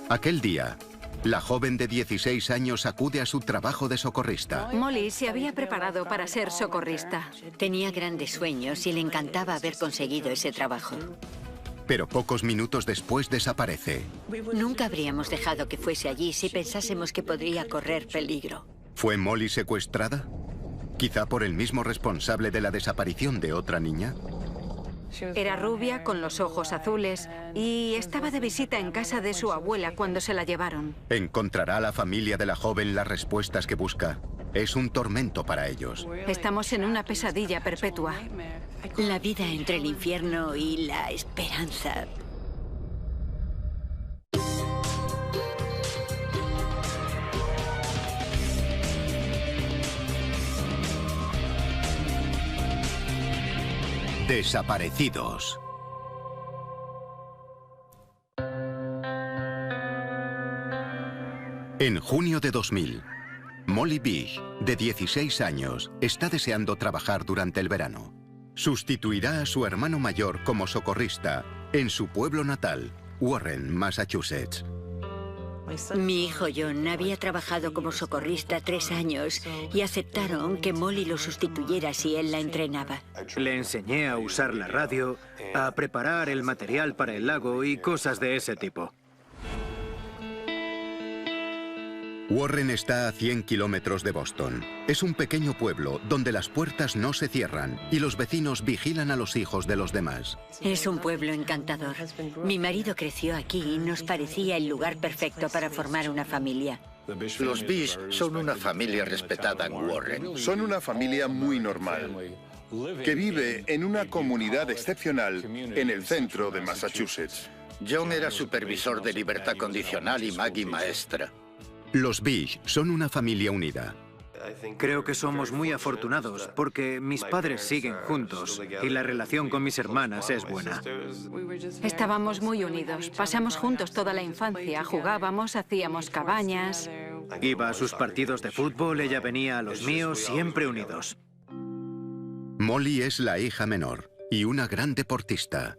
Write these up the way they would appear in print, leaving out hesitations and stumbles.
Aquel día, la joven de 16 años acude a su trabajo de socorrista. Molly se había preparado para ser socorrista. Tenía grandes sueños y le encantaba haber conseguido ese trabajo. Pero pocos minutos después desaparece. Nunca habríamos dejado que fuese allí si pensásemos que podría correr peligro. ¿Fue Molly secuestrada? ¿Quizá por el mismo responsable de la desaparición de otra niña? Era rubia, con los ojos azules, y estaba de visita en casa de su abuela cuando se la llevaron. ¿Encontrará la familia de la joven las respuestas que busca? Es un tormento para ellos. Estamos en una pesadilla perpetua. La vida entre el infierno y la esperanza. Desaparecidos. En junio de 2000, Molly Beach, de 16 años, está deseando trabajar durante el verano. Sustituirá a su hermano mayor como socorrista en su pueblo natal, Warren, Massachusetts. Mi hijo John había trabajado como socorrista 3 años y aceptaron que Molly lo sustituyera si él la entrenaba. Le enseñé a usar la radio, a preparar el material para el lago y cosas de ese tipo. Warren está a 100 kilómetros de Boston. Es un pequeño pueblo donde las puertas no se cierran y los vecinos vigilan a los hijos de los demás. Es un pueblo encantador. Mi marido creció aquí y nos parecía el lugar perfecto para formar una familia. Los Beach son una familia respetada en Warren. Son una familia muy normal, que vive en una comunidad excepcional en el centro de Massachusetts. John era supervisor de libertad condicional y Maggie maestra. Los Beach son una familia unida. Creo que somos muy afortunados porque mis padres siguen juntos y la relación con mis hermanas es buena. Estábamos muy unidos. Pasamos juntos toda la infancia. Jugábamos, hacíamos cabañas. Iba a sus partidos de fútbol, ella venía a los míos, siempre unidos. Molly es la hija menor y una gran deportista.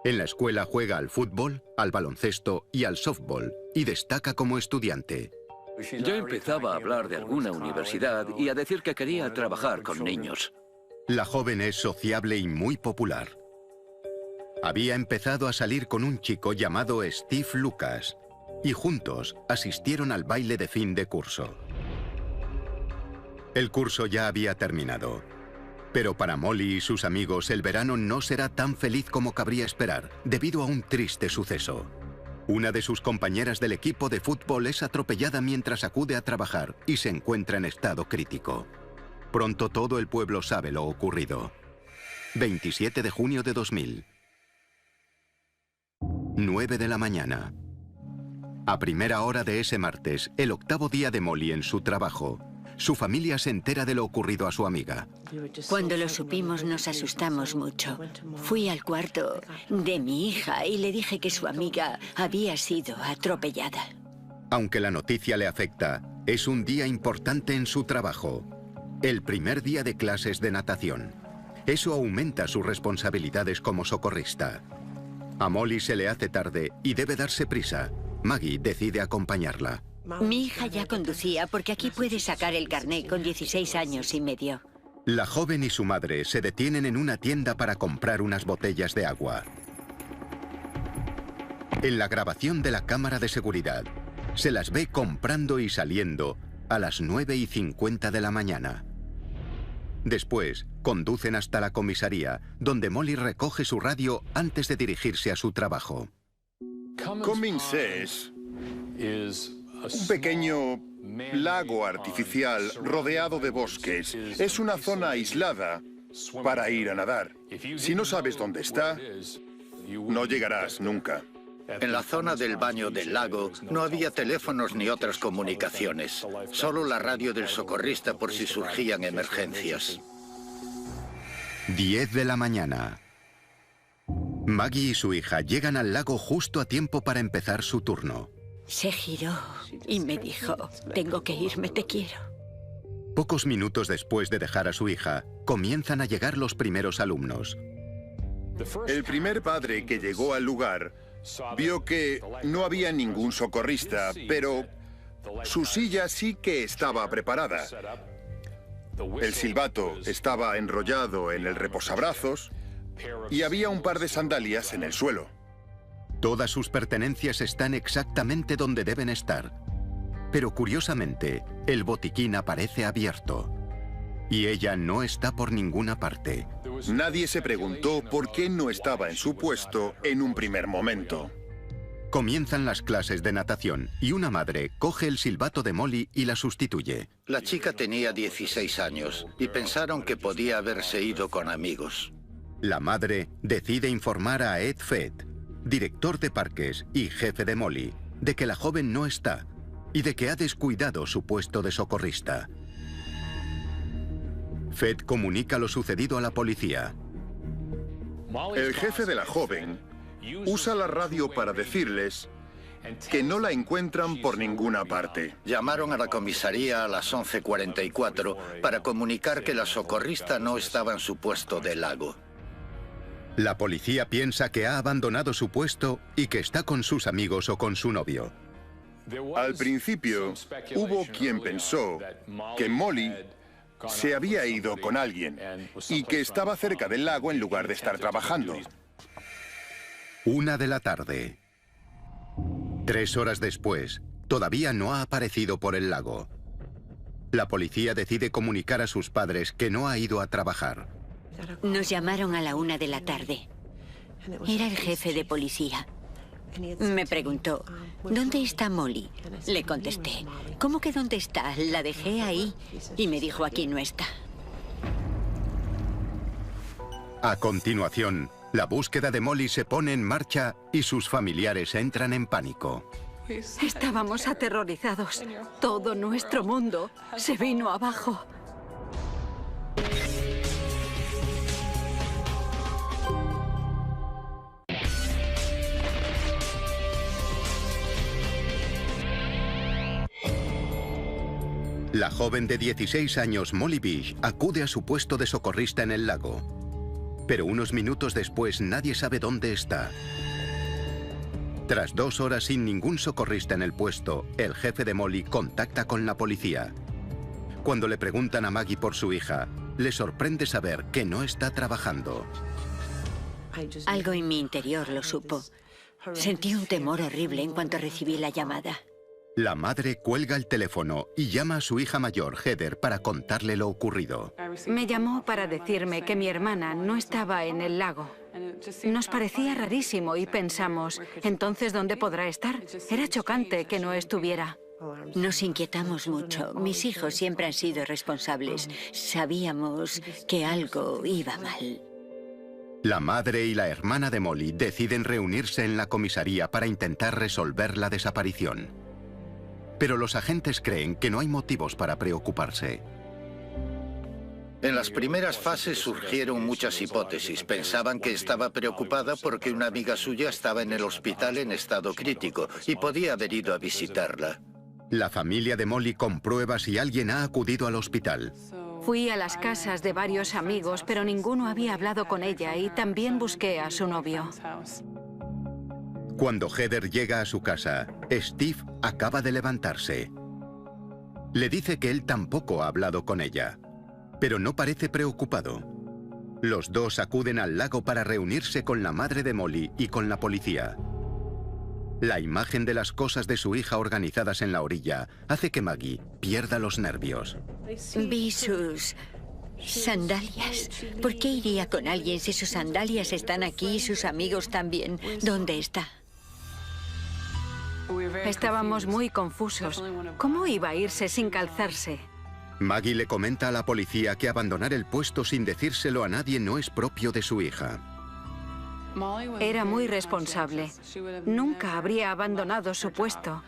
En la escuela juega al fútbol, al baloncesto y al softball y destaca como estudiante. Ya empezaba a hablar de alguna universidad y a decir que quería trabajar con niños. La joven es sociable y muy popular. Había empezado a salir con un chico llamado Steve Lucas y juntos asistieron al baile de fin de curso. El curso ya había terminado, pero para Molly y sus amigos el verano no será tan feliz como cabría esperar debido a un triste suceso. Una de sus compañeras del equipo de fútbol es atropellada mientras acude a trabajar y se encuentra en estado crítico. Pronto todo el pueblo sabe lo ocurrido. 27 de junio de 2000. 9 de la mañana. A primera hora de ese martes, el octavo día de Molly en su trabajo, su familia se entera de lo ocurrido a su amiga. Cuando lo supimos nos asustamos mucho. Fui al cuarto de mi hija y le dije que su amiga había sido atropellada. Aunque la noticia le afecta, es un día importante en su trabajo. El primer día de clases de natación. Eso aumenta sus responsabilidades como socorrista. A Molly se le hace tarde y debe darse prisa. Maggie decide acompañarla. Mi hija ya conducía porque aquí puede sacar el carné con 16 años y medio. La joven y su madre se detienen en una tienda para comprar unas botellas de agua. En la grabación de la cámara de seguridad, se las ve comprando y saliendo a las 9:50 de la mañana. Después, conducen hasta la comisaría, donde Molly recoge su radio antes de dirigirse a su trabajo. Cummings es un pequeño lago artificial rodeado de bosques. Es una zona aislada para ir a nadar. Si no sabes dónde está, no llegarás nunca. En la zona del baño del lago no había teléfonos ni otras comunicaciones. Solo la radio del socorrista por si surgían emergencias. 10 de la mañana. Maggie y su hija llegan al lago justo a tiempo para empezar su turno. Se giró y me dijo, tengo que irme, te quiero. Pocos minutos después de dejar a su hija, comienzan a llegar los primeros alumnos. El primer padre que llegó al lugar Vio que no había ningún socorrista, pero su silla sí que estaba preparada. El silbato estaba enrollado en el reposabrazos y había un par de sandalias en el suelo. Todas sus pertenencias están exactamente donde deben estar. Pero curiosamente, el botiquín aparece abierto. Y ella no está por ninguna parte. Nadie se preguntó por qué no estaba en su puesto en un primer momento. Comienzan las clases de natación y una madre coge el silbato de Molly y la sustituye. La chica tenía 16 años y pensaron que podía haberse ido con amigos. La madre decide informar a Ed Fett, director de parques y jefe de Molly, de que la joven no está y de que ha descuidado su puesto de socorrista. Fett comunica lo sucedido a la policía. El jefe de la joven usa la radio para decirles que no la encuentran por ninguna parte. Llamaron a la comisaría a las 11:44 para comunicar que la socorrista no estaba en su puesto del lago. La policía piensa que ha abandonado su puesto y que está con sus amigos o con su novio. Al principio, hubo quien pensó que Molly se había ido con alguien y que estaba cerca del lago en lugar de estar trabajando. 1 de la tarde. 3 horas después, todavía no ha aparecido por el lago. La policía decide comunicar a sus padres que no ha ido a trabajar. Nos llamaron a la 1 de la tarde. Era el jefe de policía. Me preguntó, ¿dónde está Molly? Le contesté, ¿cómo que dónde está? La dejé ahí. Y me dijo, aquí no está. A continuación, la búsqueda de Molly se pone en marcha y sus familiares entran en pánico. Estábamos aterrorizados. Todo nuestro mundo se vino abajo. La joven de 16 años, Molly Beach, acude a su puesto de socorrista en el lago. Pero unos minutos después nadie sabe dónde está. Tras 2 horas sin ningún socorrista en el puesto, el jefe de Molly contacta con la policía. Cuando le preguntan a Maggie por su hija, le sorprende saber que no está trabajando. Algo en mi interior lo supo. Sentí un temor horrible en cuanto recibí la llamada. La madre cuelga el teléfono y llama a su hija mayor, Heather, para contarle lo ocurrido. Me llamó para decirme que mi hermana no estaba en el lago. Nos parecía rarísimo y pensamos, ¿entonces dónde podrá estar? Era chocante que no estuviera. Nos inquietamos mucho. Mis hijos siempre han sido responsables. Sabíamos que algo iba mal. La madre y la hermana de Molly deciden reunirse en la comisaría para intentar resolver la desaparición. Pero los agentes creen que no hay motivos para preocuparse. En las primeras fases surgieron muchas hipótesis. Pensaban que estaba preocupada porque una amiga suya estaba en el hospital en estado crítico y podía haber ido a visitarla. La familia de Molly comprueba si alguien ha acudido al hospital. Fui a las casas de varios amigos, pero ninguno había hablado con ella y también busqué a su novio. Cuando Heather llega a su casa, Steve acaba de levantarse. Le dice que él tampoco ha hablado con ella, pero no parece preocupado. Los dos acuden al lago para reunirse con la madre de Molly y con la policía. La imagen de las cosas de su hija organizadas en la orilla hace que Maggie pierda los nervios. Vi sus sandalias. ¿Por qué iría con alguien si sus sandalias están aquí y sus amigos también? ¿Dónde está? Estábamos muy confusos. ¿Cómo iba a irse sin calzarse? Maggie le comenta a la policía que abandonar el puesto sin decírselo a nadie no es propio de su hija. Era muy responsable. Nunca habría abandonado su puesto.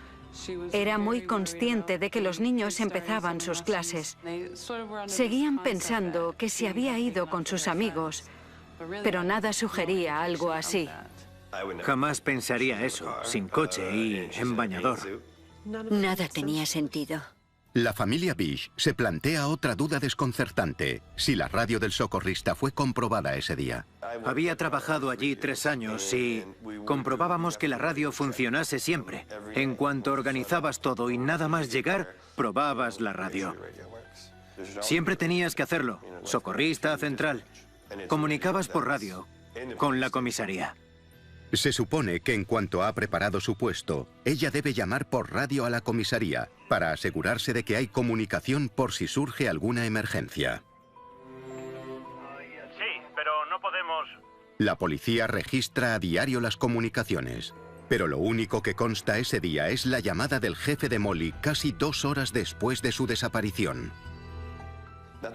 Era muy consciente de que los niños empezaban sus clases. Seguían pensando que se había ido con sus amigos, pero nada sugería algo así. Jamás pensaría eso, sin coche y en bañador. Nada tenía sentido. La familia Bish se plantea otra duda desconcertante: si la radio del socorrista fue comprobada ese día. Había trabajado allí 3 años y comprobábamos que la radio funcionase siempre. En cuanto organizabas todo y nada más llegar, probabas la radio. Siempre tenías que hacerlo. Socorrista central. Comunicabas por radio con la comisaría. Se supone que en cuanto ha preparado su puesto, ella debe llamar por radio a la comisaría para asegurarse de que hay comunicación por si surge alguna emergencia. Sí, pero no podemos... La policía registra a diario las comunicaciones, pero lo único que consta ese día es la llamada del jefe de Molly casi 2 horas después de su desaparición.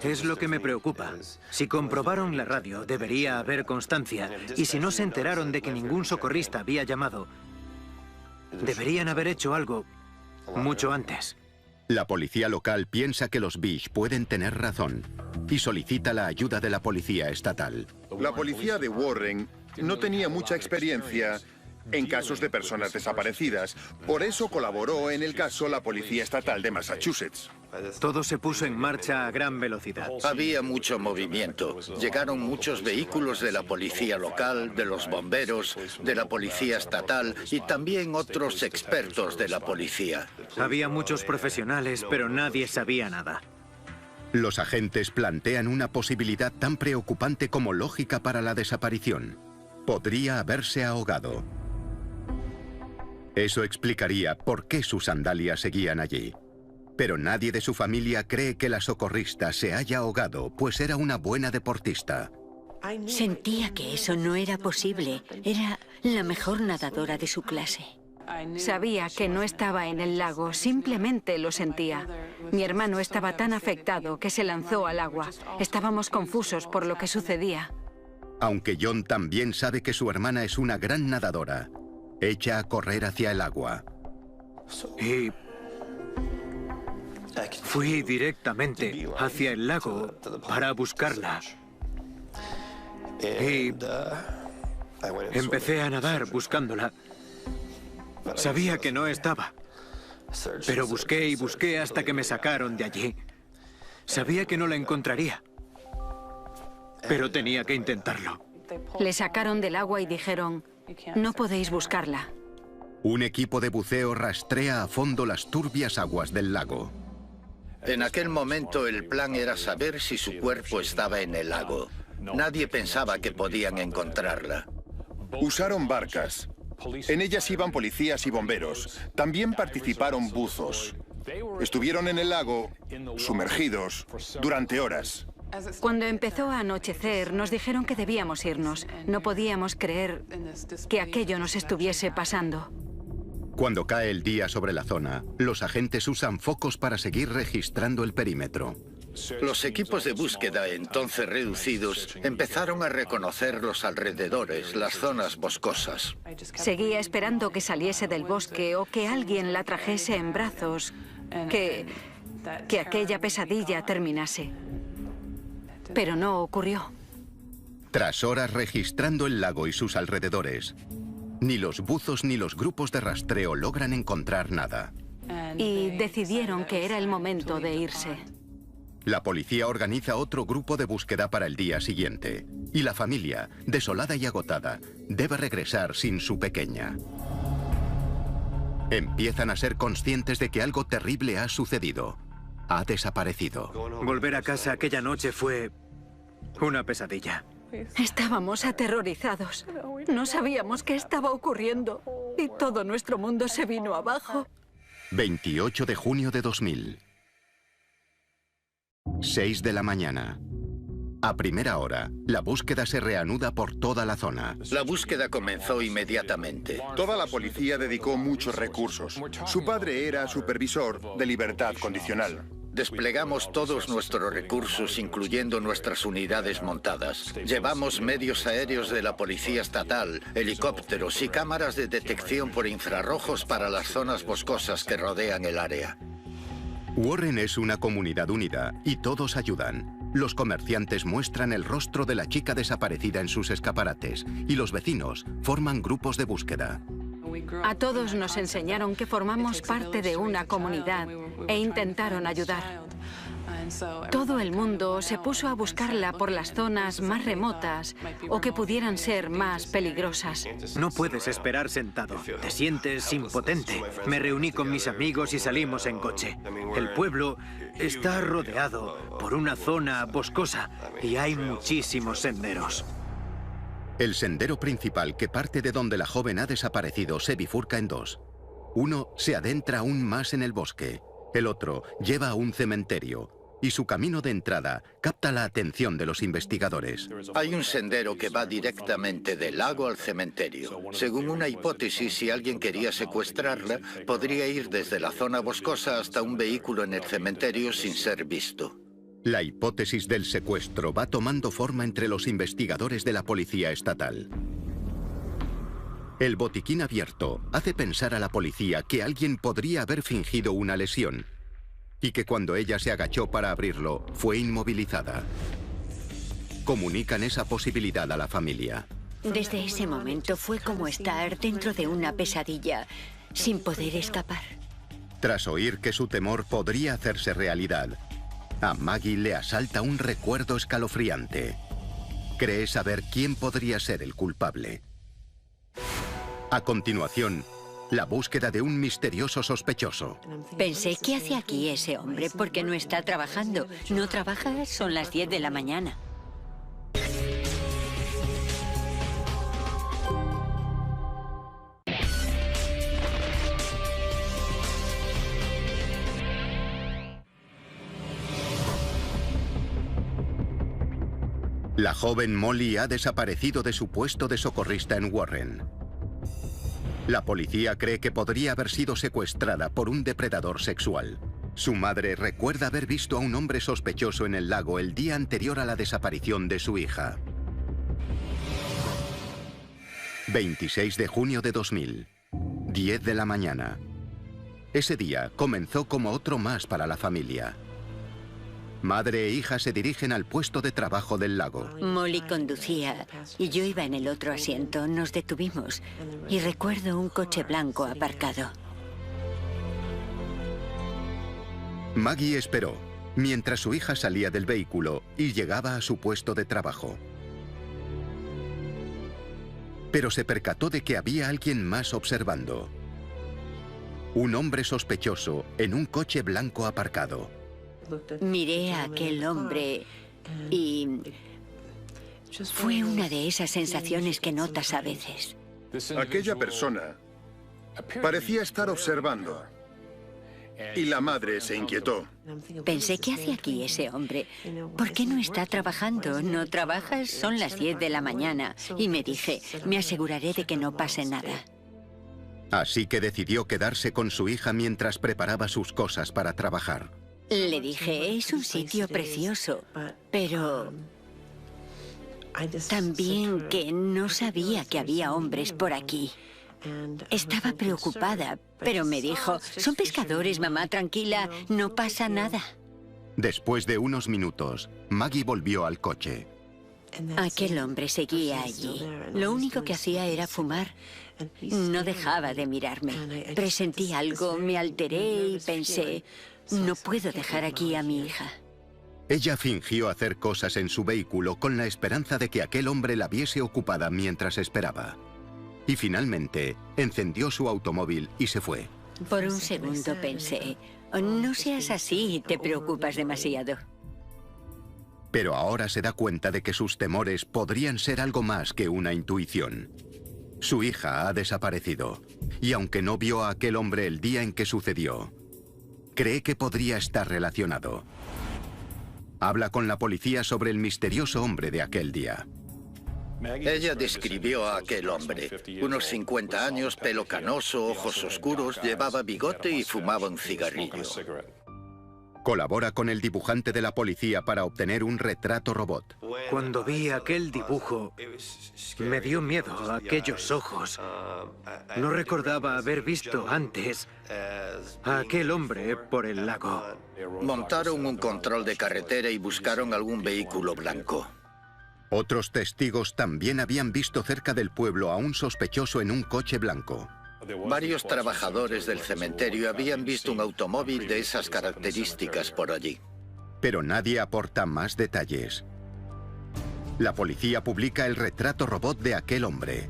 Es lo que me preocupa. Si comprobaron la radio, debería haber constancia. Y si no se enteraron de que ningún socorrista había llamado, deberían haber hecho algo mucho antes. La policía local piensa que los Bish pueden tener razón y solicita la ayuda de la policía estatal. La policía de Warren no tenía mucha experiencia en casos de personas desaparecidas. Por eso colaboró en el caso la Policía Estatal de Massachusetts. Todo se puso en marcha a gran velocidad. Había mucho movimiento. Llegaron muchos vehículos de la policía local, de los bomberos, de la policía estatal y también otros expertos de la policía. Había muchos profesionales, pero nadie sabía nada. Los agentes plantean una posibilidad tan preocupante como lógica para la desaparición. Podría haberse ahogado. Eso explicaría por qué sus sandalias seguían allí. Pero nadie de su familia cree que la socorrista se haya ahogado, pues era una buena deportista. Sentía que eso no era posible. Era la mejor nadadora de su clase. Sabía que no estaba en el lago, simplemente lo sentía. Mi hermano estaba tan afectado que se lanzó al agua. Estábamos confusos por lo que sucedía. Aunque John también sabe que su hermana es una gran nadadora, echa a correr hacia el agua. Y fui directamente hacia el lago para buscarla. Y empecé a nadar buscándola. Sabía que no estaba, pero busqué y busqué hasta que me sacaron de allí. Sabía que no la encontraría, pero tenía que intentarlo. Le sacaron del agua y dijeron: no podéis buscarla. Un equipo de buceo rastrea a fondo las turbias aguas del lago. En aquel momento el plan era saber si su cuerpo estaba en el lago. Nadie pensaba que podían encontrarla. Usaron barcas. En ellas iban policías y bomberos. También participaron buzos. Estuvieron en el lago, sumergidos, durante horas. Cuando empezó a anochecer, nos dijeron que debíamos irnos. No podíamos creer que aquello nos estuviese pasando. Cuando cae el día sobre la zona, los agentes usan focos para seguir registrando el perímetro. Los equipos de búsqueda, entonces reducidos, empezaron a reconocer los alrededores, las zonas boscosas. Seguía esperando que saliese del bosque o que alguien la trajese en brazos, que aquella pesadilla terminase. Pero no ocurrió. Tras horas registrando el lago y sus alrededores, ni los buzos ni los grupos de rastreo logran encontrar nada. Y decidieron que era el momento de irse. La policía organiza otro grupo de búsqueda para el día siguiente. Y la familia, desolada y agotada, debe regresar sin su pequeña. Empiezan a ser conscientes de que algo terrible ha sucedido. Ha desaparecido. Volver a casa aquella noche fue una pesadilla. Estábamos aterrorizados. No sabíamos qué estaba ocurriendo. Y todo nuestro mundo se vino abajo. 28 de junio de 2000. 6 de la mañana. A primera hora, la búsqueda se reanuda por toda la zona. La búsqueda comenzó inmediatamente. Toda la policía dedicó muchos recursos. Su padre era supervisor de libertad condicional. Desplegamos todos nuestros recursos, incluyendo nuestras unidades montadas. Llevamos medios aéreos de la policía estatal, helicópteros y cámaras de detección por infrarrojos para las zonas boscosas que rodean el área. Warren es una comunidad unida y todos ayudan. Los comerciantes muestran el rostro de la chica desaparecida en sus escaparates y los vecinos forman grupos de búsqueda. A todos nos enseñaron que formamos parte de una comunidad e intentaron ayudar. Todo el mundo se puso a buscarla por las zonas más remotas o que pudieran ser más peligrosas. No puedes esperar sentado. Te sientes impotente. Me reuní con mis amigos y salimos en coche. El pueblo está rodeado por una zona boscosa y hay muchísimos senderos. El sendero principal que parte de donde la joven ha desaparecido se bifurca en dos. Uno se adentra aún más en el bosque. El otro lleva a un cementerio. Y su camino de entrada capta la atención de los investigadores. Hay un sendero que va directamente del lago al cementerio. Según una hipótesis, si alguien quería secuestrarla, podría ir desde la zona boscosa hasta un vehículo en el cementerio sin ser visto. La hipótesis del secuestro va tomando forma entre los investigadores de la policía estatal. El botiquín abierto hace pensar a la policía que alguien podría haber fingido una lesión y que cuando ella se agachó para abrirlo, fue inmovilizada. Comunican esa posibilidad a la familia. Desde ese momento fue como estar dentro de una pesadilla, sin poder escapar. Tras oír que su temor podría hacerse realidad, a Maggie le asalta un recuerdo escalofriante. Cree saber quién podría ser el culpable. A continuación, la búsqueda de un misterioso sospechoso. Pensé, ¿qué hace aquí ese hombre? ¿Por qué no está trabajando? ¿No trabaja? Son las 10 de la mañana. La joven Molly ha desaparecido de su puesto de socorrista en Warren. La policía cree que podría haber sido secuestrada por un depredador sexual. Su madre recuerda haber visto a un hombre sospechoso en el lago el día anterior a la desaparición de su hija. 26 de junio de 2000, 10 de la mañana. Ese día comenzó como otro más para la familia. Madre e hija se dirigen al puesto de trabajo del lago. Molly conducía y yo iba en el otro asiento. Nos detuvimos y recuerdo un coche blanco aparcado. Maggie esperó, mientras su hija salía del vehículo y llegaba a su puesto de trabajo. Pero se percató de que había alguien más observando. Un hombre sospechoso en un coche blanco aparcado. Miré a aquel hombre y fue una de esas sensaciones que notas a veces. Aquella persona parecía estar observando. Y la madre se inquietó. Pensé, ¿qué hace aquí ese hombre? ¿Por qué no está trabajando? ¿No trabajas? Son las 10 de la mañana. Y me dije, me aseguraré de que no pase nada. Así que decidió quedarse con su hija mientras preparaba sus cosas para trabajar. Le dije, es un sitio precioso, pero también que no sabía que había hombres por aquí. Estaba preocupada, pero me dijo, son pescadores, mamá, tranquila, no pasa nada. Después de unos minutos, Maggie volvió al coche. Aquel hombre seguía allí. Lo único que hacía era fumar. No dejaba de mirarme. Presentí algo, me alteré y pensé, no puedo dejar aquí a mi hija. Ella fingió hacer cosas en su vehículo con la esperanza de que aquel hombre la viese ocupada mientras esperaba. Y finalmente, encendió su automóvil y se fue. Por un segundo pensé, no seas así, te preocupas demasiado. Pero ahora se da cuenta de que sus temores podrían ser algo más que una intuición. Su hija ha desaparecido, y aunque no vio a aquel hombre el día en que sucedió, cree que podría estar relacionado. Habla con la policía sobre el misterioso hombre de aquel día. Ella describió a aquel hombre. Unos 50 años, pelo canoso, ojos oscuros, llevaba bigote y fumaba un cigarrillo. Colabora con el dibujante de la policía para obtener un retrato robot. Cuando vi aquel dibujo, me dio miedo aquellos ojos. No recordaba haber visto antes a aquel hombre por el lago. Montaron un control de carretera y buscaron algún vehículo blanco. Otros testigos también habían visto cerca del pueblo a un sospechoso en un coche blanco. Varios trabajadores del cementerio habían visto un automóvil de esas características por allí. Pero nadie aporta más detalles. La policía publica el retrato robot de aquel hombre.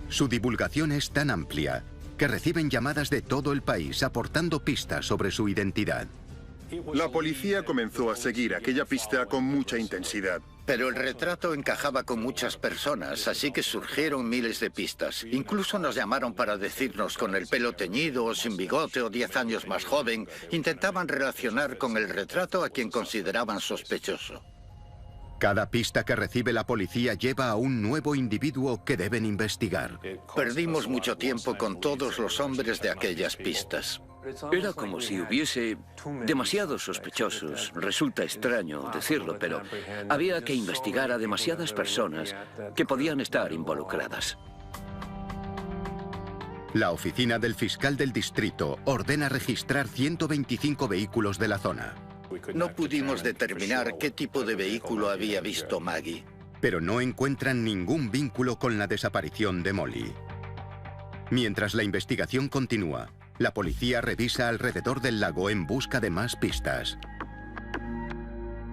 Su divulgación es tan amplia que reciben llamadas de todo el país aportando pistas sobre su identidad. La policía comenzó a seguir aquella pista con mucha intensidad. Pero el retrato encajaba con muchas personas, así que surgieron miles de pistas. Incluso nos llamaron para decirnos con el pelo teñido o sin bigote o 10 años más joven. Intentaban relacionar con el retrato a quien consideraban sospechoso. Cada pista que recibe la policía lleva a un nuevo individuo que deben investigar. Perdimos mucho tiempo con todos los hombres de aquellas pistas. Era como si hubiese demasiados sospechosos. Resulta extraño decirlo, pero había que investigar a demasiadas personas que podían estar involucradas. La oficina del fiscal del distrito ordena registrar 125 vehículos de la zona. No pudimos determinar qué tipo de vehículo había visto Maggie. Pero no encuentran ningún vínculo con la desaparición de Molly. Mientras la investigación continúa, la policía revisa alrededor del lago en busca de más pistas.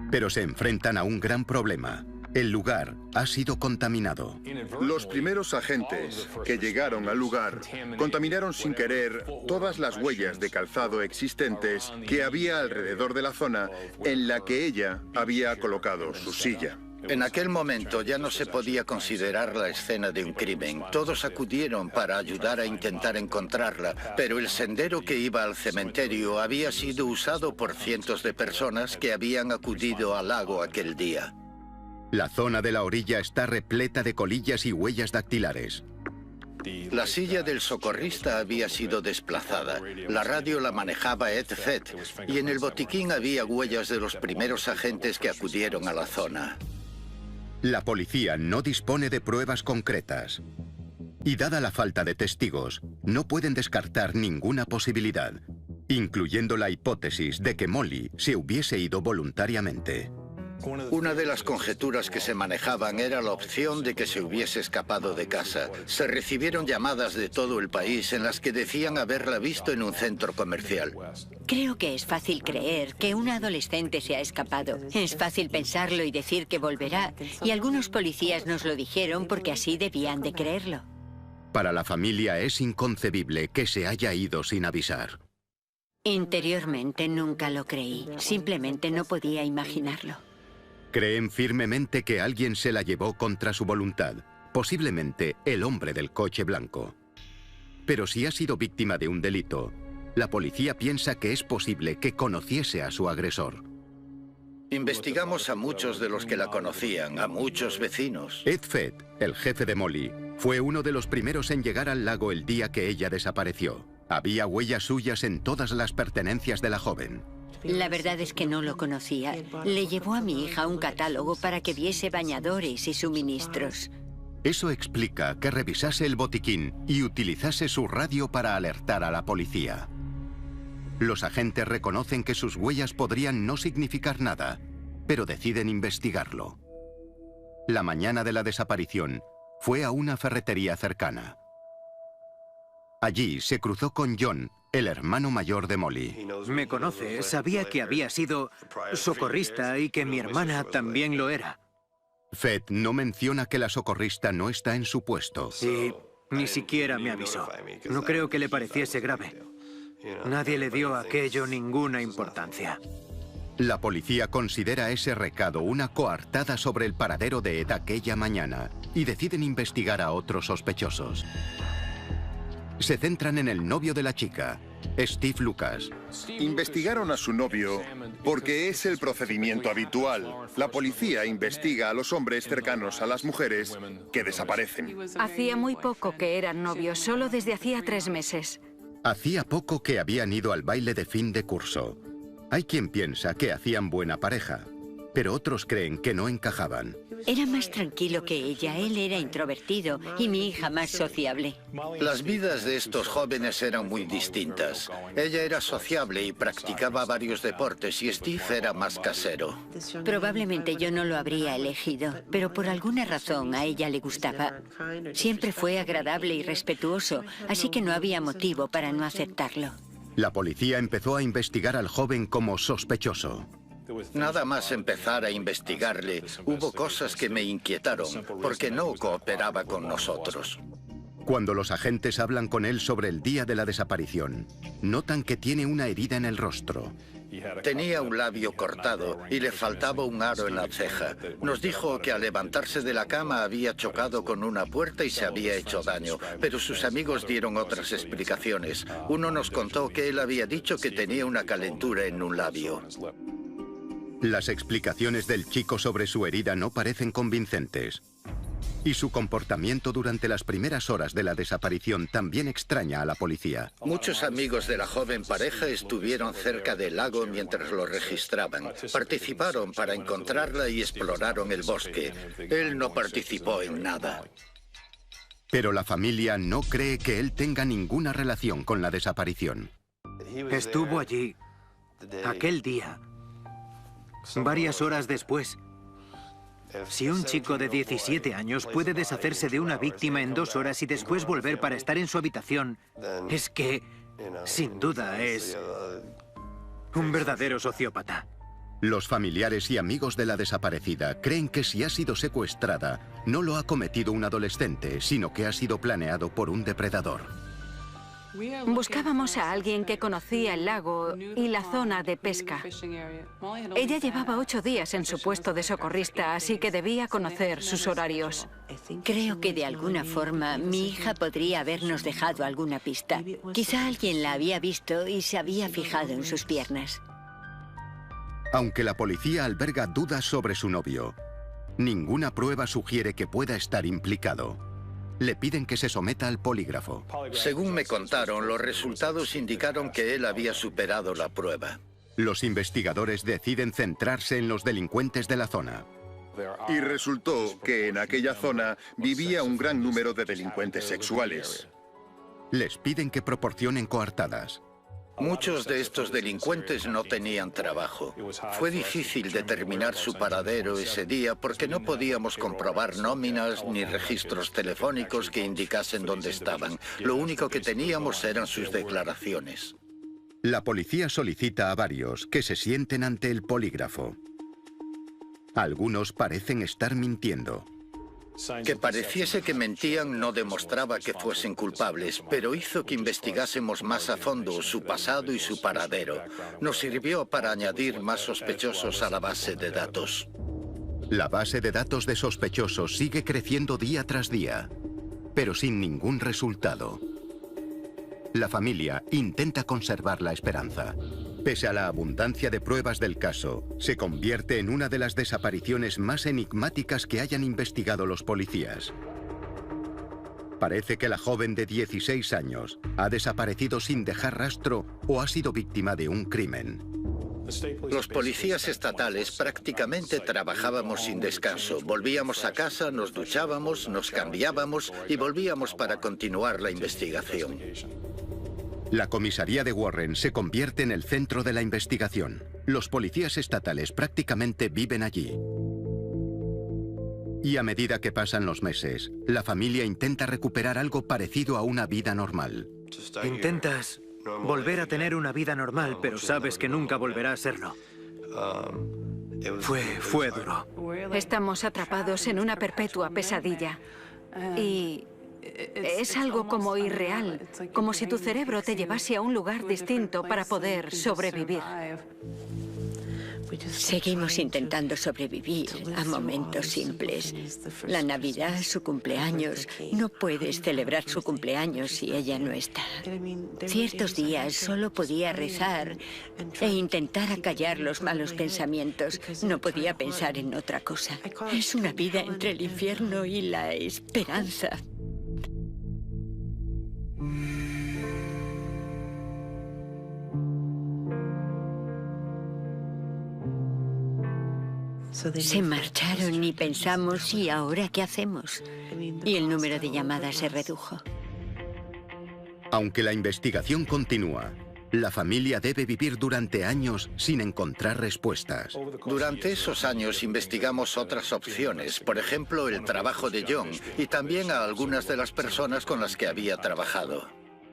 Pero se enfrentan a un gran problema. El lugar ha sido contaminado. Los primeros agentes que llegaron al lugar contaminaron sin querer todas las huellas de calzado existentes que había alrededor de la zona en la que ella había colocado su silla. En aquel momento ya no se podía considerar la escena de un crimen. Todos acudieron para ayudar a intentar encontrarla, pero el sendero que iba al cementerio había sido usado por cientos de personas que habían acudido al lago aquel día. La zona de la orilla está repleta de colillas y huellas dactilares. La silla del socorrista había sido desplazada. La radio la manejaba Ed Fett y en el botiquín había huellas de los primeros agentes que acudieron a la zona. La policía no dispone de pruebas concretas. Y dada la falta de testigos, no pueden descartar ninguna posibilidad, incluyendo la hipótesis de que Molly se hubiese ido voluntariamente. Una de las conjeturas que se manejaban era la opción de que se hubiese escapado de casa. Se recibieron llamadas de todo el país en las que decían haberla visto en un centro comercial. Creo que es fácil creer que una adolescente se ha escapado. Es fácil pensarlo y decir que volverá. Y algunos policías nos lo dijeron porque así debían de creerlo. Para la familia es inconcebible que se haya ido sin avisar. Interiormente nunca lo creí. Simplemente no podía imaginarlo. Creen firmemente que alguien se la llevó contra su voluntad, posiblemente el hombre del coche blanco. Pero si ha sido víctima de un delito, la policía piensa que es posible que conociese a su agresor. Investigamos a muchos de los que la conocían, a muchos vecinos. Ed Fett, el jefe de Molly, fue uno de los primeros en llegar al lago el día que ella desapareció. Había huellas suyas en todas las pertenencias de la joven. La verdad es que no lo conocía. Le llevó a mi hija un catálogo para que viese bañadores y suministros. Eso explica que revisase el botiquín y utilizase su radio para alertar a la policía. Los agentes reconocen que sus huellas podrían no significar nada, pero deciden investigarlo. La mañana de la desaparición, fue a una ferretería cercana. Allí se cruzó con John, el hermano mayor de Molly. Me conoce, sabía que había sido socorrista y que mi hermana también lo era. Fett no menciona que la socorrista no está en su puesto. Y ni siquiera me avisó. No creo que le pareciese grave. Nadie le dio a aquello ninguna importancia. La policía considera ese recado una coartada sobre el paradero de Ed aquella mañana y deciden investigar a otros sospechosos. Se centran en el novio de la chica, Steve Lucas. Investigaron a su novio porque es el procedimiento habitual. La policía investiga a los hombres cercanos a las mujeres que desaparecen. Hacía muy poco que eran novios, solo desde hacía 3 meses. Hacía poco que habían ido al baile de fin de curso. Hay quien piensa que hacían buena pareja. pero otros creen que no encajaban. Era más tranquilo que ella. Él era introvertido y mi hija más sociable. Las vidas de estos jóvenes eran muy distintas. Ella era sociable y practicaba varios deportes y Steve era más casero. Probablemente yo no lo habría elegido, pero por alguna razón a ella le gustaba. Siempre fue agradable y respetuoso, así que no había motivo para no aceptarlo. La policía empezó a investigar al joven como sospechoso. Nada más empezar a investigarle, hubo cosas que me inquietaron, porque no cooperaba con nosotros. Cuando los agentes hablan con él sobre el día de la desaparición, notan que tiene una herida en el rostro. Tenía un labio cortado y le faltaba un aro en la ceja. Nos dijo que al levantarse de la cama había chocado con una puerta y se había hecho daño, pero sus amigos dieron otras explicaciones. Uno nos contó que él había dicho que tenía una calentura en un labio. Las explicaciones del chico sobre su herida no parecen convincentes. Y su comportamiento durante las primeras horas de la desaparición también extraña a la policía. Muchos amigos de la joven pareja estuvieron cerca del lago mientras lo registraban. Participaron para encontrarla y exploraron el bosque. Él no participó en nada. Pero la familia no cree que él tenga ninguna relación con la desaparición. Estuvo allí aquel día, varias horas después. Si un chico de 17 años puede deshacerse de una víctima en 2 horas y después volver para estar en su habitación, es que, sin duda, es un verdadero sociópata. Los familiares y amigos de la desaparecida creen que si ha sido secuestrada, no lo ha cometido un adolescente, sino que ha sido planeado por un depredador. Buscábamos a alguien que conocía el lago y la zona de pesca. Ella llevaba 8 días en su puesto de socorrista, así que debía conocer sus horarios. Creo que de alguna forma mi hija podría habernos dejado alguna pista. Quizá alguien la había visto y se había fijado en sus piernas. Aunque la policía alberga dudas sobre su novio, ninguna prueba sugiere que pueda estar implicado. Le piden que se someta al polígrafo. Según me contaron, los resultados indicaron que él había superado la prueba. Los investigadores deciden centrarse en los delincuentes de la zona. Y resultó que en aquella zona vivía un gran número de delincuentes sexuales. Les piden que proporcionen coartadas. Muchos de estos delincuentes no tenían trabajo. Fue difícil determinar su paradero ese día porque no podíamos comprobar nóminas ni registros telefónicos que indicasen dónde estaban. Lo único que teníamos eran sus declaraciones. La policía solicita a varios que se sienten ante el polígrafo. Algunos parecen estar mintiendo. Que pareciese que mentían no demostraba que fuesen culpables, pero hizo que investigásemos más a fondo su pasado y su paradero. Nos sirvió para añadir más sospechosos a la base de datos. La base de datos de sospechosos sigue creciendo día tras día, pero sin ningún resultado. La familia intenta conservar la esperanza. Pese a la abundancia de pruebas del caso, se convierte en una de las desapariciones más enigmáticas que hayan investigado los policías. Parece que la joven de 16 años ha desaparecido sin dejar rastro o ha sido víctima de un crimen. Los policías estatales prácticamente trabajábamos sin descanso. Volvíamos a casa, nos duchábamos, nos cambiábamos y volvíamos para continuar la investigación. La comisaría de Warren se convierte en el centro de la investigación. Los policías estatales prácticamente viven allí. Y a medida que pasan los meses, la familia intenta recuperar algo parecido a una vida normal. Intentas volver a tener una vida normal, pero sabes que nunca volverá a serlo. Fue duro. Estamos atrapados en una perpetua pesadilla. Y es algo como irreal, como si tu cerebro te llevase a un lugar distinto para poder sobrevivir. Seguimos intentando sobrevivir a momentos simples. La Navidad, su cumpleaños. No puedes celebrar su cumpleaños si ella no está. Ciertos días solo podía rezar e intentar acallar los malos pensamientos. No podía pensar en otra cosa. Es una vida entre el infierno y la esperanza. Se marcharon y pensamos, ¿y ahora qué hacemos? Y el número de llamadas se redujo. Aunque la investigación continúa, la familia debe vivir durante años sin encontrar respuestas. Durante esos años investigamos otras opciones, por ejemplo, el trabajo de John y también a algunas de las personas con las que había trabajado.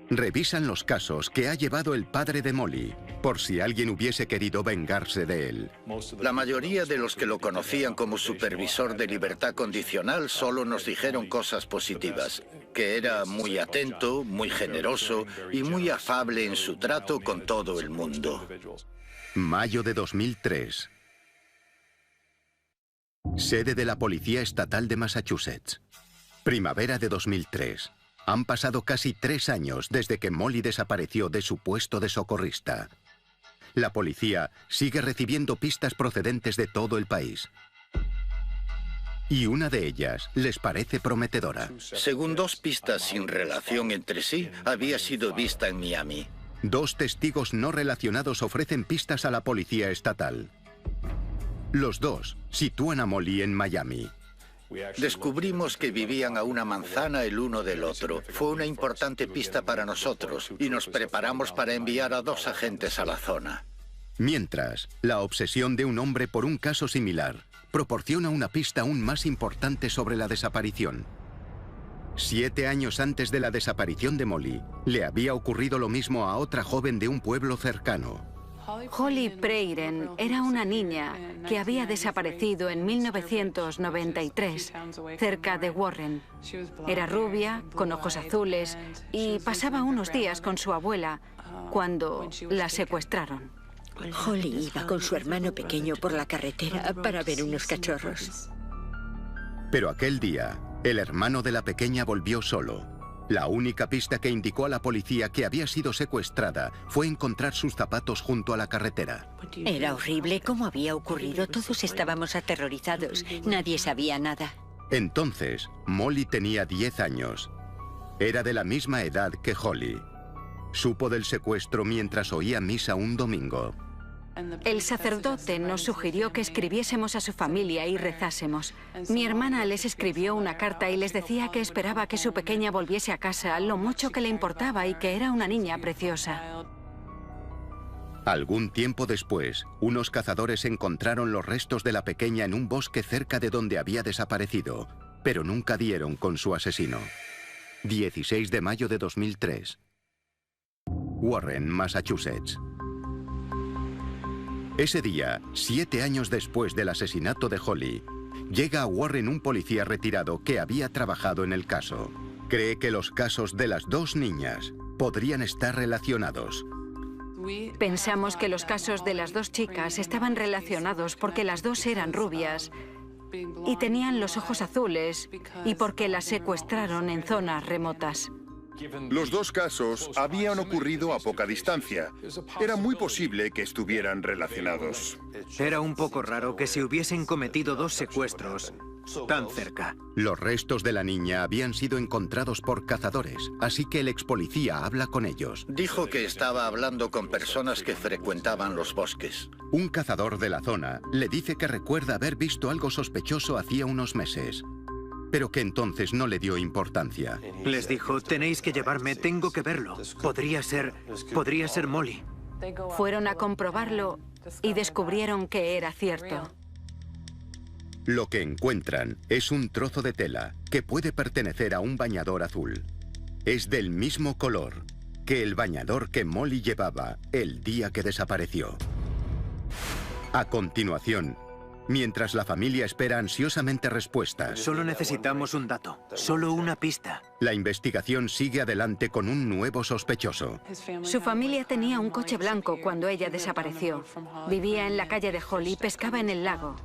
Revisan los casos que ha llevado el padre de Molly, por si alguien hubiese querido vengarse de él. La mayoría de los que lo conocían como supervisor de libertad condicional solo nos dijeron cosas positivas, que era muy atento, muy generoso y muy afable en su trato con todo el mundo. Mayo de 2003. Sede de la Policía Estatal de Massachusetts. Primavera de 2003. Han pasado casi 3 años desde que Molly desapareció de su puesto de socorrista. La policía sigue recibiendo pistas procedentes de todo el país. Y una de ellas les parece prometedora. Según 2 pistas sin relación entre sí, había sido vista en Miami. 2 testigos no relacionados ofrecen pistas a la policía estatal. Los 2 sitúan a Molly en Miami. Descubrimos que vivían a una manzana el uno del otro. Fue una importante pista para nosotros y nos preparamos para enviar a 2 agentes a la zona. Mientras, la obsesión de un hombre por un caso similar proporciona una pista aún más importante sobre la desaparición. 7 años antes de la desaparición de Molly, le había ocurrido lo mismo a otra joven de un pueblo cercano. Holly Preiren era una niña que había desaparecido en 1993, cerca de Warren. Era rubia, con ojos azules, y pasaba unos días con su abuela cuando la secuestraron. Holly iba con su hermano pequeño por la carretera para ver unos cachorros. Pero aquel día, el hermano de la pequeña volvió solo. La única pista que indicó a la policía que había sido secuestrada fue encontrar sus zapatos junto a la carretera. Era horrible. ¿Cómo había ocurrido? Todos estábamos aterrorizados. Nadie sabía nada. Entonces, Molly tenía 10 años. Era de la misma edad que Holly. Supo del secuestro mientras oía misa un domingo. El sacerdote nos sugirió que escribiésemos a su familia y rezásemos. Mi hermana les escribió una carta y les decía que esperaba que su pequeña volviese a casa, lo mucho que le importaba y que era una niña preciosa. Algún tiempo después, unos cazadores encontraron los restos de la pequeña en un bosque cerca de donde había desaparecido, pero nunca dieron con su asesino. 16 de mayo de 2003. Warren, Massachusetts. Ese día, 7 años después del asesinato de Holly, llega a Warren un policía retirado que había trabajado en el caso. Cree que los casos de las 2 niñas podrían estar relacionados. Pensamos que los casos de las 2 chicas estaban relacionados porque las 2 eran rubias y tenían los ojos azules y porque las secuestraron en zonas remotas. Los 2 casos habían ocurrido a poca distancia. Era muy posible que estuvieran relacionados. Era un poco raro que se hubiesen cometido 2 secuestros tan cerca. Los restos de la niña habían sido encontrados por cazadores, así que el ex policía habla con ellos. Dijo que estaba hablando con personas que frecuentaban los bosques. Un cazador de la zona le dice que recuerda haber visto algo sospechoso hacía unos meses, pero que entonces no le dio importancia. Les dijo, tenéis que llevarme, tengo que verlo. Podría ser Molly. Fueron a comprobarlo y descubrieron que era cierto. Lo que encuentran es un trozo de tela que puede pertenecer a un bañador azul. Es del mismo color que el bañador que Molly llevaba el día que desapareció. A continuación, mientras la familia espera ansiosamente respuestas, Solo necesitamos un dato, solo una pista. la investigación sigue adelante con un nuevo sospechoso. Su familia tenía un coche blanco cuando ella desapareció. Vivía en la calle de Holly y pescaba en el lago.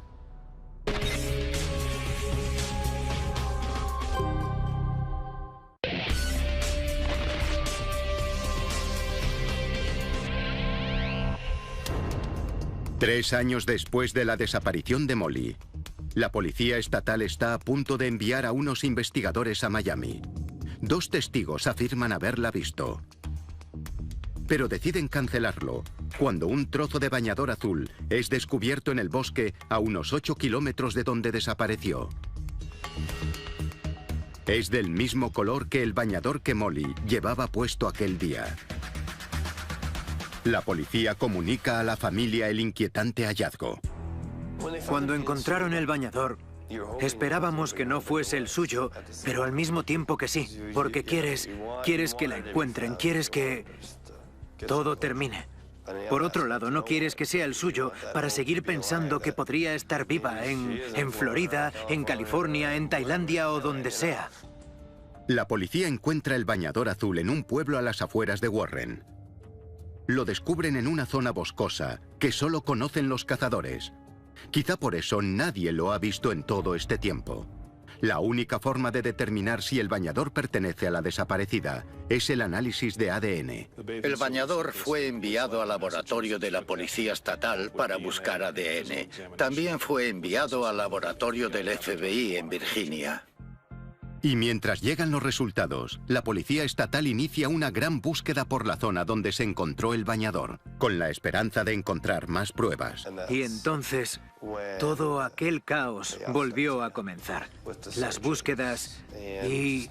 Tres años después de la desaparición de Molly, la policía estatal está a punto de enviar a unos investigadores a Miami. 2 testigos afirman haberla visto. pero deciden cancelarlo cuando un trozo de bañador azul es descubierto en el bosque a unos 8 kilómetros de donde desapareció. Es del mismo color que el bañador que Molly llevaba puesto aquel día. La policía comunica a la familia el inquietante hallazgo. Cuando encontraron el bañador, esperábamos que no fuese el suyo, pero al mismo tiempo que sí, porque quieres que la encuentren, quieres que todo termine. Por otro lado, no quieres que sea el suyo para seguir pensando que podría estar viva en Florida, en California, en Tailandia o donde sea. La policía encuentra el bañador azul en un pueblo a las afueras de Warren. Lo descubren en una zona boscosa que solo conocen los cazadores. Quizá por eso nadie lo ha visto en todo este tiempo. La única forma de determinar si el bañador pertenece a la desaparecida es el análisis de ADN. El bañador fue enviado al laboratorio de la Policía Estatal para buscar ADN. También fue enviado al laboratorio del FBI en Virginia. Y mientras llegan los resultados, la Policía Estatal inicia una gran búsqueda por la zona donde se encontró el bañador, con la esperanza de encontrar más pruebas. Y entonces, todo aquel caos volvió a comenzar. Las búsquedas y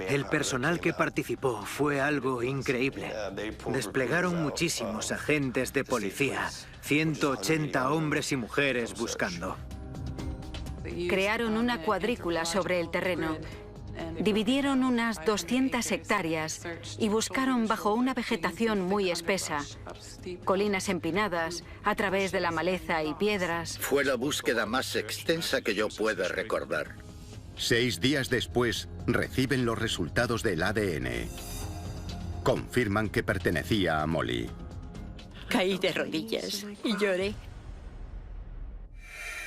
el personal que participó fue algo increíble. Desplegaron muchísimos agentes de policía, 180 hombres y mujeres buscando. Crearon una cuadrícula sobre el terreno. Dividieron unas 200 hectáreas y buscaron bajo una vegetación muy espesa, colinas empinadas, a través de la maleza y piedras. Fue la búsqueda más extensa que yo pueda recordar. 6 días después, reciben los resultados del ADN. Confirman que pertenecía a Molly. Caí de rodillas y lloré.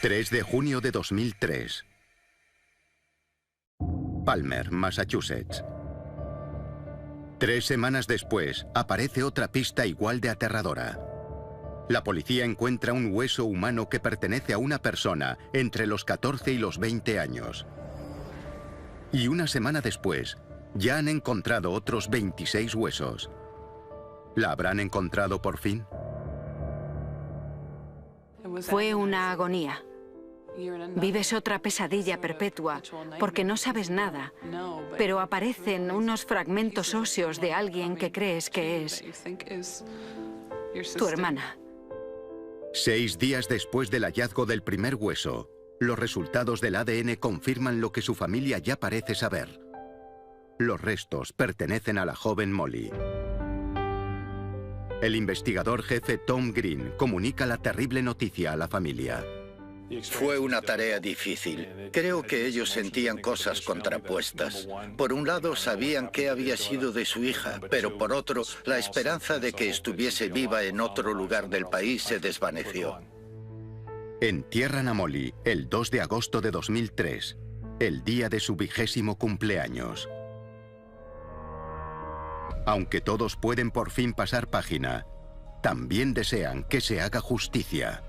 3 de junio de 2003. Palmer, Massachusetts. 3 semanas después, aparece otra pista igual de aterradora. La policía encuentra un hueso humano que pertenece a una persona entre los 14 y los 20 años. Y una semana después, ya han encontrado otros 26 huesos. ¿La habrán encontrado por fin? Fue una agonía. Vives otra pesadilla perpetua porque no sabes nada, pero aparecen unos fragmentos óseos de alguien que crees que es tu hermana. 6 días después del hallazgo del primer hueso, los resultados del ADN confirman lo que su familia ya parece saber. Los restos pertenecen a la joven Molly. El investigador jefe Tom Green comunica la terrible noticia a la familia. Fue una tarea difícil. Creo que ellos sentían cosas contrapuestas. Por un lado, sabían qué había sido de su hija, pero por otro, la esperanza de que estuviese viva en otro lugar del país se desvaneció. Entierran a Molly el 2 de agosto de 2003, el día de su 20º cumpleaños. Aunque todos pueden por fin pasar página, también desean que se haga justicia.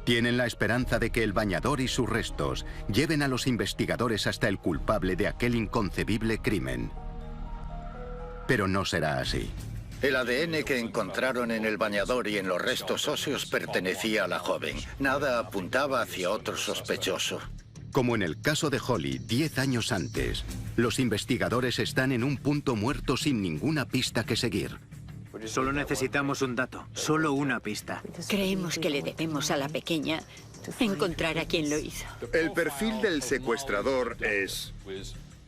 Tienen la esperanza de que el bañador y sus restos lleven a los investigadores hasta el culpable de aquel inconcebible crimen. Pero no será así. El ADN que encontraron en el bañador y en los restos óseos pertenecía a la joven. Nada apuntaba hacia otro sospechoso. Como en el caso de Holly 10 años antes, los investigadores están en un punto muerto sin ninguna pista que seguir. Solo necesitamos un dato, solo una pista. Creemos que le debemos a la pequeña encontrar a quien lo hizo. El perfil del secuestrador es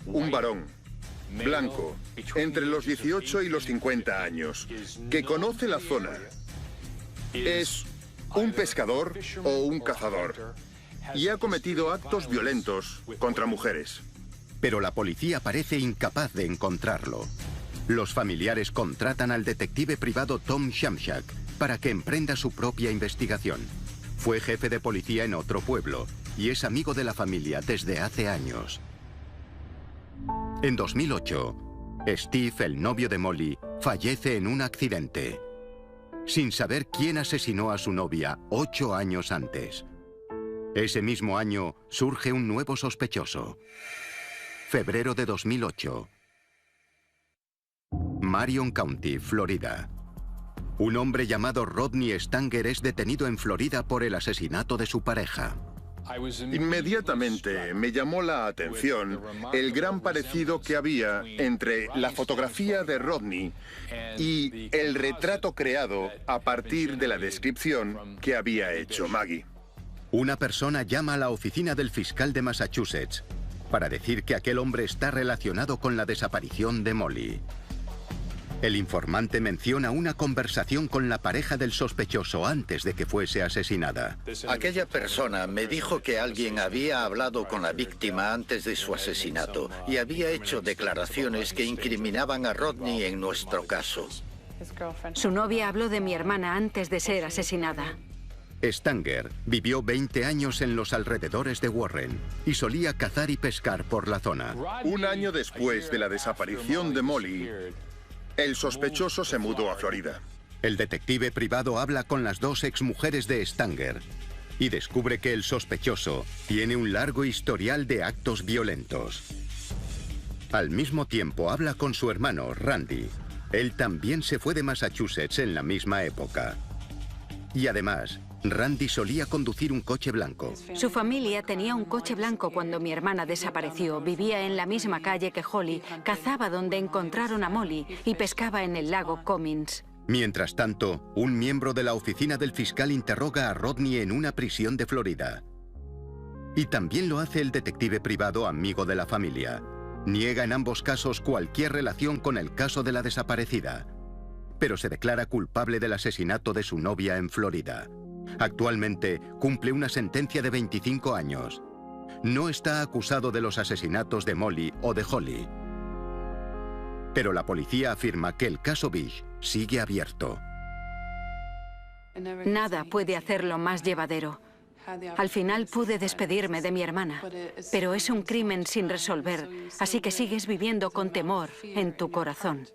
un varón, blanco, entre los 18 y los 50 años, que conoce la zona. Es un pescador o un cazador y ha cometido actos violentos contra mujeres. Pero la policía parece incapaz de encontrarlo. Los familiares contratan al detective privado Tom Shamshak para que emprenda su propia investigación. Fue jefe de policía en otro pueblo y es amigo de la familia desde hace años. En 2008, Steve, el novio de Molly, fallece en un accidente, sin saber quién asesinó a su novia 8 años antes. Ese mismo año surge un nuevo sospechoso. Febrero de 2008. Marion County, Florida. Un hombre llamado Rodney Stanger es detenido en Florida por el asesinato de su pareja. Inmediatamente me llamó la atención el gran parecido que había entre la fotografía de Rodney y el retrato creado a partir de la descripción que había hecho Maggie. Una persona llama a la oficina del fiscal de Massachusetts para decir que aquel hombre está relacionado con la desaparición de Molly. El informante menciona una conversación con la pareja del sospechoso antes de que fuese asesinada. Aquella persona me dijo que alguien había hablado con la víctima antes de su asesinato y había hecho declaraciones que incriminaban a Rodney en nuestro caso. Su novia habló de mi hermana antes de ser asesinada. Stanger vivió 20 años en los alrededores de Warren y solía cazar y pescar por la zona. Un año después de la desaparición de Molly, el sospechoso se mudó a Florida. El detective privado habla con las dos exmujeres de Stanger y descubre que el sospechoso tiene un largo historial de actos violentos. Al mismo tiempo habla con su hermano, Randy. Él también se fue de Massachusetts en la misma época. Y además, Randy solía conducir un coche blanco. Su familia tenía un coche blanco cuando mi hermana desapareció. Vivía en la misma calle que Holly, cazaba donde encontraron a Molly y pescaba en el lago Cummins. Mientras tanto, un miembro de la oficina del fiscal interroga a Rodney en una prisión de Florida. Y también lo hace el detective privado amigo de la familia. Niega en ambos casos cualquier relación con el caso de la desaparecida, pero se declara culpable del asesinato de su novia en Florida. Actualmente cumple una sentencia de 25 años. No está acusado de los asesinatos de Molly o de Holly. Pero la policía afirma que el caso Bish sigue abierto. Nada puede hacerlo más llevadero. Al final pude despedirme de mi hermana, pero es un crimen sin resolver, así que sigues viviendo con temor en tu corazón.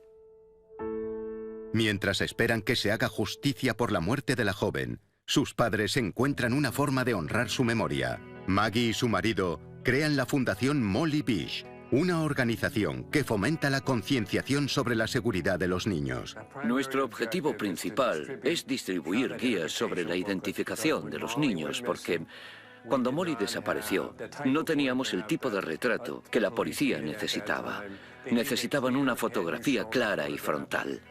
Mientras esperan que se haga justicia por la muerte de la joven, sus padres encuentran una forma de honrar su memoria. Maggie y su marido crean la Fundación Molly Bish, una organización que fomenta la concienciación sobre la seguridad de los niños. Nuestro objetivo principal es distribuir guías sobre la identificación de los niños, porque cuando Molly desapareció, no teníamos el tipo de retrato que la policía necesitaba. Necesitaban una fotografía clara y frontal.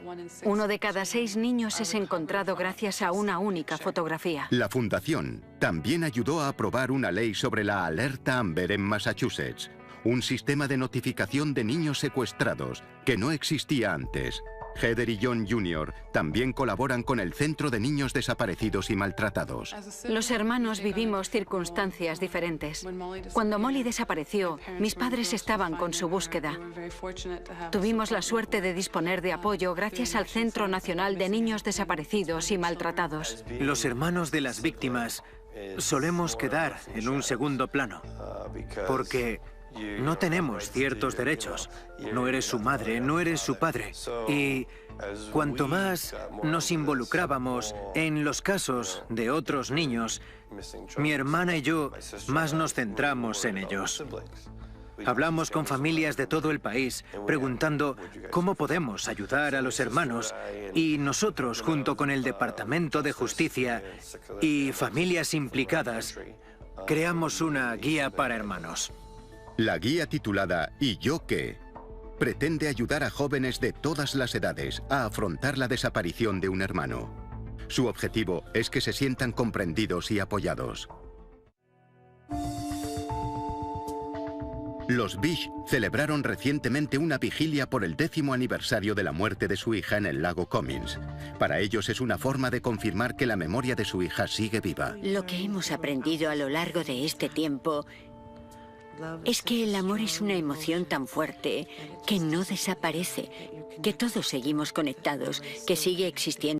1 de cada 6 niños es encontrado gracias a una única fotografía. La fundación también ayudó a aprobar una ley sobre la alerta Amber en Massachusetts, un sistema de notificación de niños secuestrados que no existía antes. Heather y John Jr. también colaboran con el Centro de Niños Desaparecidos y Maltratados. Los hermanos vivimos circunstancias diferentes. Cuando Molly desapareció, mis padres estaban con su búsqueda. Tuvimos la suerte de disponer de apoyo gracias al Centro Nacional de Niños Desaparecidos y Maltratados. Los hermanos de las víctimas solemos quedar en un segundo plano, porque no tenemos ciertos derechos. No eres su madre, no eres su padre. Y cuanto más nos involucrábamos en los casos de otros niños, mi hermana y yo más nos centramos en ellos. Hablamos con familias de todo el país, preguntando cómo podemos ayudar a los hermanos, y nosotros, junto con el Departamento de Justicia y familias implicadas, creamos una guía para hermanos. La guía titulada ¿Y yo qué? Pretende ayudar a jóvenes de todas las edades a afrontar la desaparición de un hermano. Su objetivo es que se sientan comprendidos y apoyados. Los Bish celebraron recientemente una vigilia por el 10º aniversario de la muerte de su hija en el lago Cummins. Para ellos es una forma de confirmar que la memoria de su hija sigue viva. Lo que hemos aprendido a lo largo de este tiempo es que el amor es una emoción tan fuerte que no desaparece, que todos seguimos conectados, que sigue existiendo.